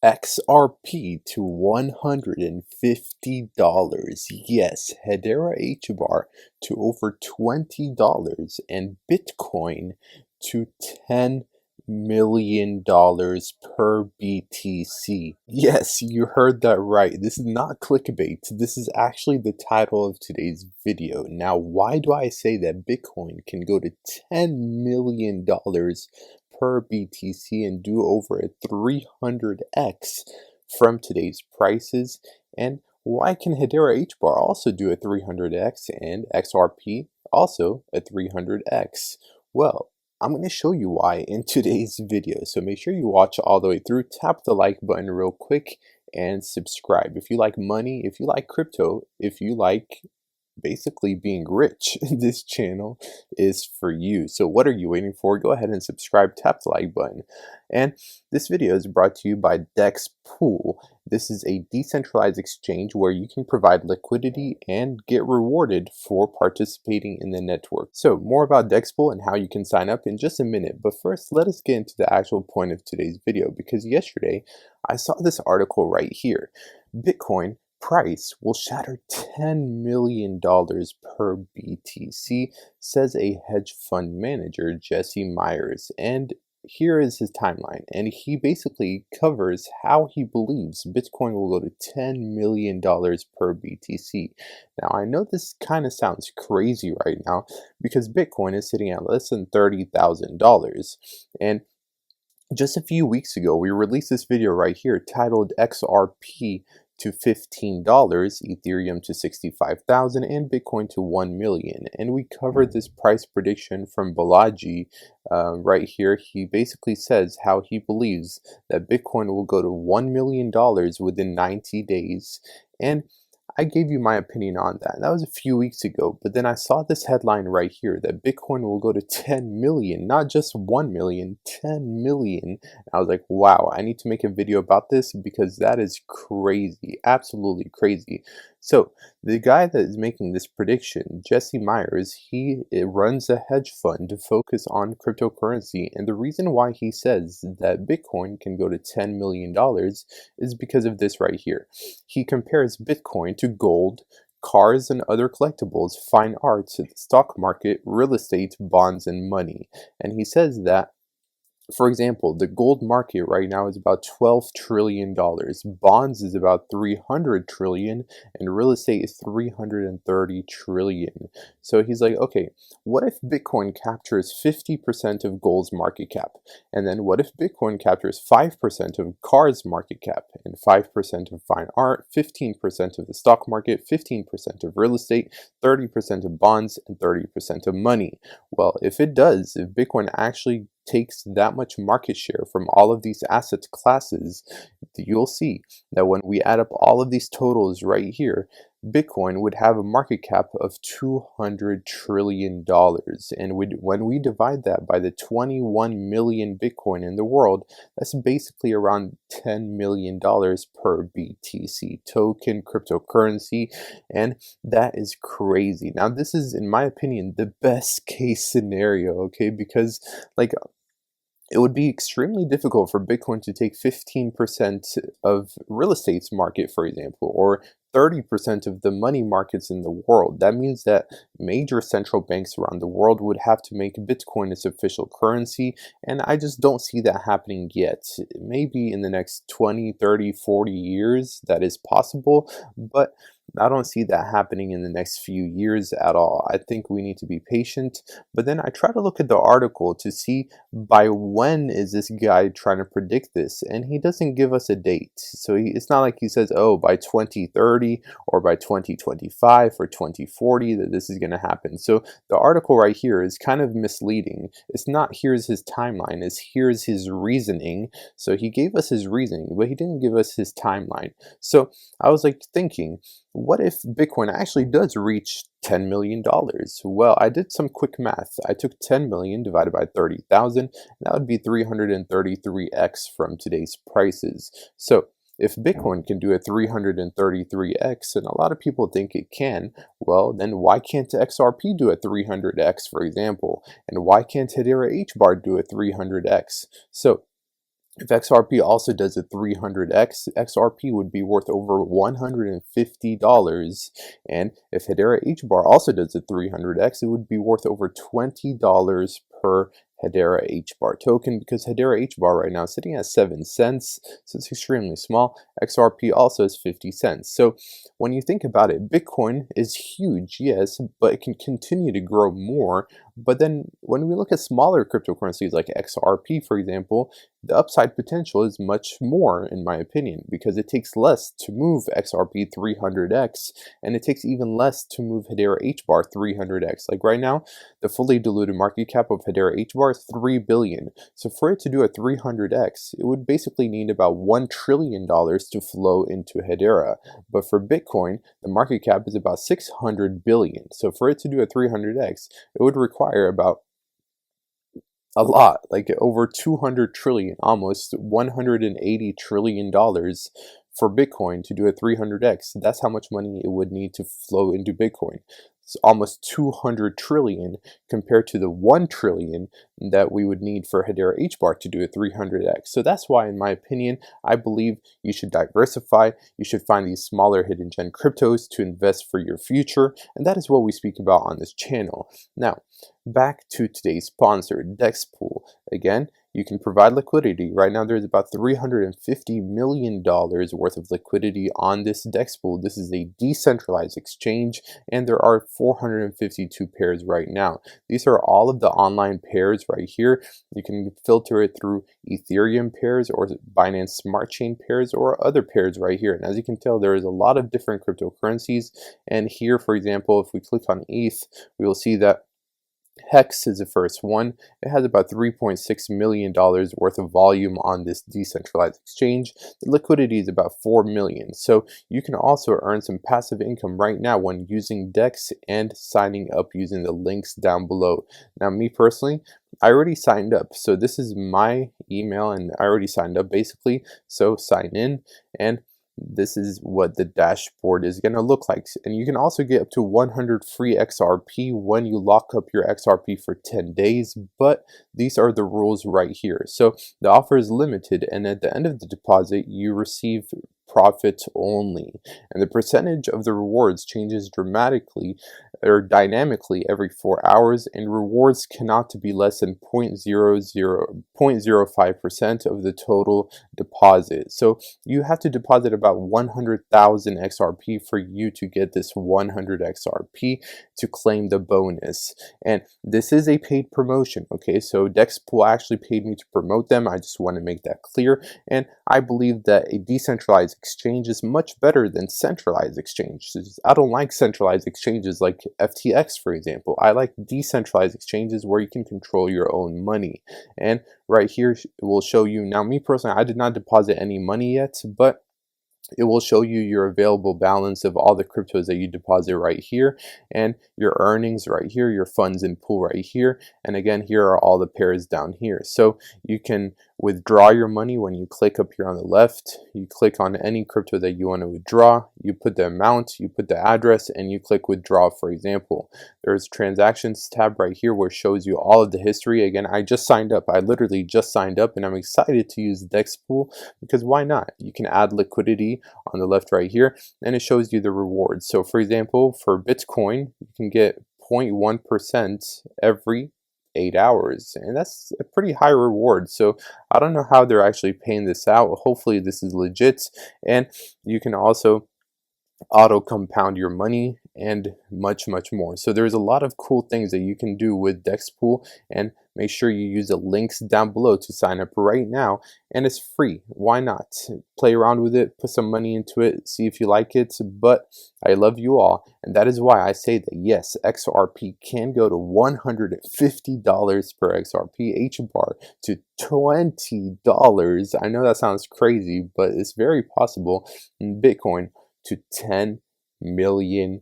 XRP to $150. Yes, Hedera HBAR to over $20 and Bitcoin to $10 million per BTC. Yes, you heard that right. This is not clickbait. This is actually the title of today's video. Now, why do I say that Bitcoin can go to $10 million per BTC and do over a 300x from today's prices? And why can Hedera HBAR also do a 300x and XRP also a 300x? Well, I'm going to show you why in today's video, so make sure you watch all the way through. Tap the like button real quick and subscribe. If you like money, if you like crypto, if you like basically being rich, this channel is for you. So what are you waiting for? Go ahead and subscribe, tap the like button. And this video is brought to you by Dex Pool. This is a decentralized exchange where you can provide liquidity and get rewarded for participating in the network. So more about Dex Pool and how you can sign up in just a minute. But first, let us get into the actual point of today's video, because yesterday I saw this article right here. Bitcoin price will shatter $10 million per BTC, says a hedge fund manager, Jesse Myers. And here is his timeline, and he basically covers how he believes Bitcoin will go to $10 million per BTC. Now, I know this kind of sounds crazy right now because Bitcoin is sitting at less than $30,000. And just a few weeks ago, we released this video right here titled XRP to $15, Ethereum to 65,000, and Bitcoin to 1 million. And we covered this price prediction from Balaji right here. He basically says how he believes that Bitcoin will go to $1 million within 90 days. And I gave you my opinion on that. That was a few weeks ago, but then I saw this headline right here that Bitcoin will go to 10 million, not just 1 million, 10 million. And I was like, wow, I need to make a video about this because that is crazy, absolutely crazy. So the guy that is making this prediction, Jesse Myers, he runs a hedge fund to focus on cryptocurrency. And the reason why he says that Bitcoin can go to $10 million is because of this right here. He compares Bitcoin to gold, cars and other collectibles, fine arts, the stock market, real estate, bonds, and money. And he says that, for example, the gold market right now is about $12 trillion. Bonds is about 300 trillion, and real estate is 330 trillion. So he's like, okay, what if Bitcoin captures 50% of gold's market cap? And then what if Bitcoin captures 5% of cars market cap, and 5% of fine art, 15% of the stock market, 15% of real estate, 30% of bonds, and 30% of money? Well, if it does, if Bitcoin actually takes that much market share from all of these asset classes, you'll see that when we add up all of these totals right here, Bitcoin would have a market cap of $200 trillion. And when we divide that by the 21 million Bitcoin in the world, that's basically around $10 million per BTC token, cryptocurrency. And that is crazy. Now, this is, in my opinion, the best case scenario, okay? Because, like, it would be extremely difficult for Bitcoin to take 15% of real estate's market, for example, or 30% of the money markets in the world. That means that major central banks around the world would have to make Bitcoin its official currency, and I just don't see that happening yet. Maybe in the next 20, 30, 40 years that is possible, but I don't see that happening in the next few years at all. I think we need to be patient. But then I try to look at the article to see by when is this guy trying to predict this, and he doesn't give us a date. So it's not like he says, oh, by 2030 or by 2025 or 2040 that this is going to happen. So the article right here is kind of misleading. It's not here's his timeline, it's here's his reasoning. So he gave us his reasoning, but he didn't give us his timeline. So I was like thinking, what if Bitcoin actually does reach $10 million? Well, I did some quick math. I took 10 million divided by 30,000, and that would be 333x from today's prices. So if Bitcoin can do a 333x, and a lot of people think it can, well, then why can't XRP do a 300x, for example? And why can't Hedera HBAR do a 300x? So If XRP also does a 300x, XRP would be worth over $150. And if Hedera HBAR also does a 300x, it would be worth over $20 per Hedera HBAR token, because Hedera HBAR right now is sitting at 7 cents, so it's extremely small. XRP also is 50 cents. So when you think about it, Bitcoin is huge, yes, but it can continue to grow more. But then when we look at smaller cryptocurrencies like XRP, for example, the upside potential is much more, in my opinion, because it takes less to move XRP 300x, and it takes even less to move Hedera HBAR 300x. Like right now, the fully diluted market cap of Hedera HBAR is $3 billion. So for it to do a 300x, it would basically need about $1 trillion to flow into Hedera. But for Bitcoin, the market cap is about 600 billion. So for it to do a 300x, it would require about a lot, like over 200 trillion, almost $180 trillion for Bitcoin to do a 300x. That's how much money it would need to flow into Bitcoin. It's almost 200 trillion compared to the 1 trillion that we would need for Hedera HBAR to do a 300x. So that's why, in my opinion, I believe you should diversify. You should find these smaller hidden gem cryptos to invest for your future. And that is what we speak about on this channel. Now, back to today's sponsor, DexPool. Again, you can provide liquidity. Right now, there's about $350 million worth of liquidity on this DexPool. This is a decentralized exchange, and there are 452 pairs right now. These are all of the online pairs right here. You can filter it through Ethereum pairs or Binance Smart Chain pairs or other pairs right here. And as you can tell, there is a lot of different cryptocurrencies. And here, for example, if we click on ETH, we will see that Hex is the first one. It has about $3.6 million worth of volume on this decentralized exchange. The liquidity is about 4 million. So you can also earn some passive income right now when using Dex and signing up using the links down below. Now, me personally, I already signed up. So this is my email and I already signed up basically. So sign in, and this is what the dashboard is going to look like. And you can also get up to 100 free XRP when you lock up your XRP for 10 days, but these are the rules right here. So the offer is limited, and at the end of the deposit, you receive profit only, and the percentage of the rewards changes dramatically or dynamically every 4 hours, and rewards cannot be less than 0.05% of the total deposit. So you have to deposit about 100,000 XRP for you to get this 100 XRP to claim the bonus. And this is a paid promotion, okay? So DexPool actually paid me to promote them. I just want to make that clear. And I believe that a decentralized exchange is much better than centralized exchanges. I don't like centralized exchanges like FTX, for example. I like decentralized exchanges where you can control your own money. And right here it will show you. Now, me personally, I did not deposit any money yet, but it will show you your available balance of all the cryptos that you deposit right here, and your earnings right here, your funds in pool right here. And again, here are all the pairs down here. So you can withdraw your money when you click up here on the left. You click on any crypto that you want to withdraw, you put the amount, you put the address, and you click withdraw, for example. There's transactions tab right here where it shows you all of the history. Again, I just signed up. I literally just signed up, and I'm excited to use DexPool because why not? You can add liquidity on the left right here, and it shows you the rewards. So for example, for Bitcoin, you can get 0.1% every 8 hours, and that's a pretty high reward. So I don't know how they're actually paying this out. Hopefully this is legit. And you can also auto compound your money and much more. So there's a lot of cool things that you can do with DexPool, and make sure you use the links down below to sign up right now, and it's free. Why not? Play around with it, put some money into it, see if you like it. But I love you all, and that is why I say that yes, XRP can go to $150 per XRP, HBAR to $20. I know that sounds crazy, but it's very possible. In Bitcoin to $10 million.